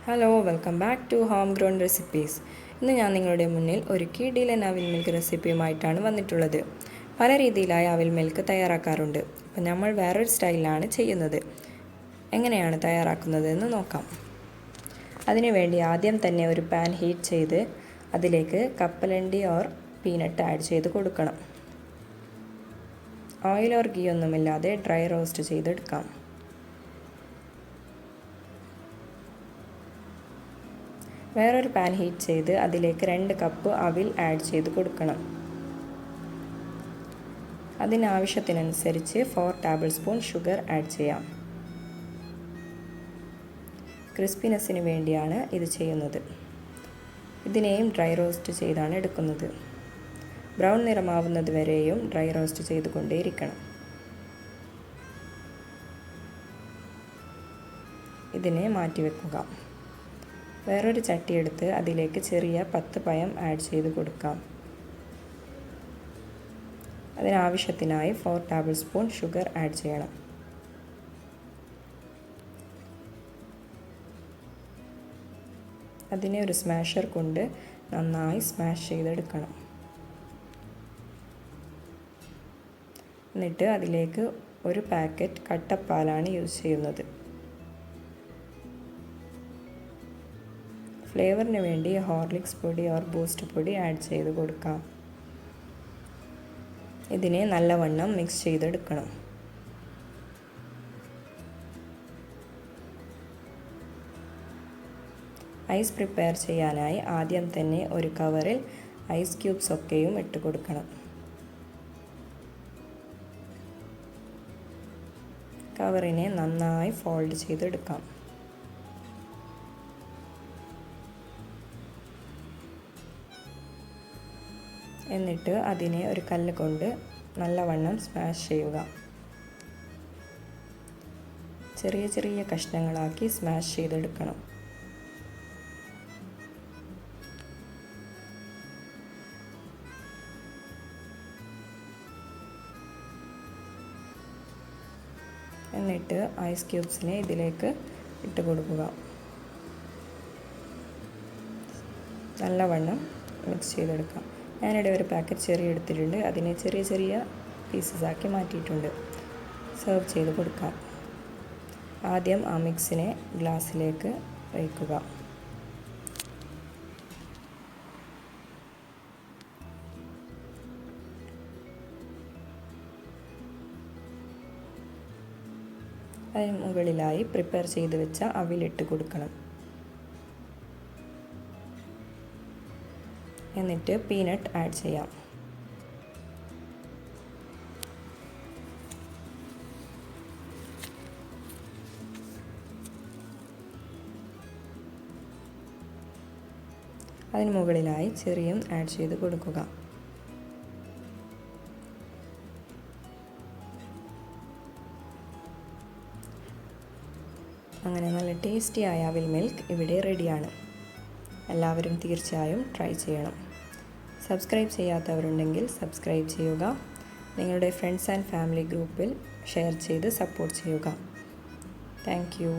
Hello welcome back to home grown recipes. ഇന്ന് ഞാൻ നിങ്ങളുടെ മുന്നിൽ ഒരു കിടിലൻ അവിൽ മിൽക്ക് റെസിപ്പിയുമായിട്ടാണ് വന്നിട്ടുള്ളത്. പല രീതിയിലായി അവിൽ മിൽക്ക് തയ്യാറാക്കാറുണ്ട്. അപ്പോൾ നമ്മൾ വേറൊരു സ്റ്റൈലിലാണ് ചെയ്യുന്നത്. എങ്ങനെയാണ് തയ്യാറാക്കുന്നതെന്ന് നോക്കാം. അതിനുവേണ്ടി ആദ്യം തന്നെ ഒരു പാൻ ഹീറ്റ് ചെയ്ത് അതിലേക്ക് കപ്പലണ്ടി ഓർ പീനട്ട് ആഡ് ചെയ്ത് കൊടുക്കണം. ഓയിൽ ഓർ ഗീ ഒന്നുമില്ലാതെ ഡ്രൈ റോസ്റ്റ് ചെയ്തെടുക്കാം. വേറൊരു പാൻ ഹീറ്റ് ചെയ്ത് അതിലേക്ക് 2 കപ്പ് അവിൽ ആഡ് ചെയ്ത് കൊടുക്കണം. അതിനാവശ്യത്തിനനുസരിച്ച് 4 ടേബിൾ സ്പൂൺ ഷുഗർ ആഡ് ചെയ്യാം. ക്രിസ്പിനെസ്സിന് വേണ്ടിയാണ് ഇത് ചെയ്യുന്നത്. ഇതിനെയും ഡ്രൈ റോസ്റ്റ് ചെയ്താണ് എടുക്കുന്നത്. ബ്രൗൺ നിറമാവുന്നത് വരെയും ഡ്രൈ റോസ്റ്റ് ചെയ്തുകൊണ്ടേയിരിക്കണം. ഇതിനെ മാറ്റിവെക്കുക. വേറൊരു ചട്ടി എടുത്ത് അതിലേക്ക് ചെറിയ 10 പഴം ആഡ് ചെയ്ത് കൊടുക്കാം. അതിനാവശ്യത്തിനായി 4 ടേബിൾ സ്പൂൺ ഷുഗർ ആഡ് ചെയ്യണം. അതിനെ ഒരു സ്മാഷർ കൊണ്ട് നന്നായി സ്മാഷ് ചെയ്തെടുക്കണം. എന്നിട്ട് അതിലേക്ക് ഒരു പാക്കറ്റ് കട്ടപ്പാലാണ് യൂസ് ചെയ്യുന്നത്. ഫ്ലേവറിന് വേണ്ടി ഹോർലിക്സ് പൊടി ഓർ ബൂസ്റ്റ് പൊടി ആഡ് ചെയ്ത് കൊടുക്കാം. ഇതിനെ നല്ലവണ്ണം മിക്സ് ചെയ്തെടുക്കണം. ഐസ് പ്രിപ്പയർ ചെയ്യാനായി ആദ്യം തന്നെ ഒരു കവറിൽ ഐസ് ക്യൂബ്സ് ഒക്കെയും ഇട്ട് കൊടുക്കണം. കവറിനെ നന്നായി ഫോൾഡ് ചെയ്തെടുക്കാം. എന്നിട്ട് അതിനെ ഒരു കല്ല് കൊണ്ട് നല്ലവണ്ണം സ്മാഷ് ചെയ്യുക. ചെറിയ ചെറിയ കഷ്ണങ്ങളാക്കി സ്മാഷ് ചെയ്തെടുക്കണം. എന്നിട്ട് ഐസ് ക്യൂബ്സിനെ ഇതിലേക്ക് ഇട്ട് കൊടുക്കുക. നല്ലവണ്ണം മിക്സ് ചെയ്തെടുക്കാം. ഞാനിവിടെ ഒരു പാക്കറ്റ് ചെറി എടുത്തിട്ടുണ്ട്. അതിനെ ചെറിയ ചെറിയ പീസസ് ആക്കി മാറ്റിയിട്ടുണ്ട്. സെർവ് ചെയ്ത് കൊടുക്കാം. ആദ്യം ആ മിക്സിനെ ഗ്ലാസ്സിലേക്ക് ഒഴിക്കുക. അതിന് മുകളിലായി പ്രിപ്പയർ ചെയ്ത് വെച്ച അവിലിട്ട് കൊടുക്കണം. എന്നിട്ട് പീനട്ട് ആഡ് ചെയ്യാം. അതിന് മുകളിലായി ചെറിയും ആഡ് ചെയ്ത് കൊടുക്കുക. അങ്ങനെ നല്ല ടേസ്റ്റിയായ അവിൽ മിൽക്ക് ഇവിടെ റെഡിയാണ്. എല്ലാവരും തീർച്ചയായും ട്രൈ ചെയ്യണം. സബ്സ്ക്രൈബ് ചെയ്യാത്തവരുണ്ടെങ്കിൽ സബ്സ്ക്രൈബ് ചെയ്യുക. നിങ്ങളുടെ ഫ്രണ്ട്സ് ആൻഡ് ഫാമിലി ഗ്രൂപ്പിൽ ഷെയർ ചെയ്ത് സപ്പോർട്ട് ചെയ്യുക. Thank you.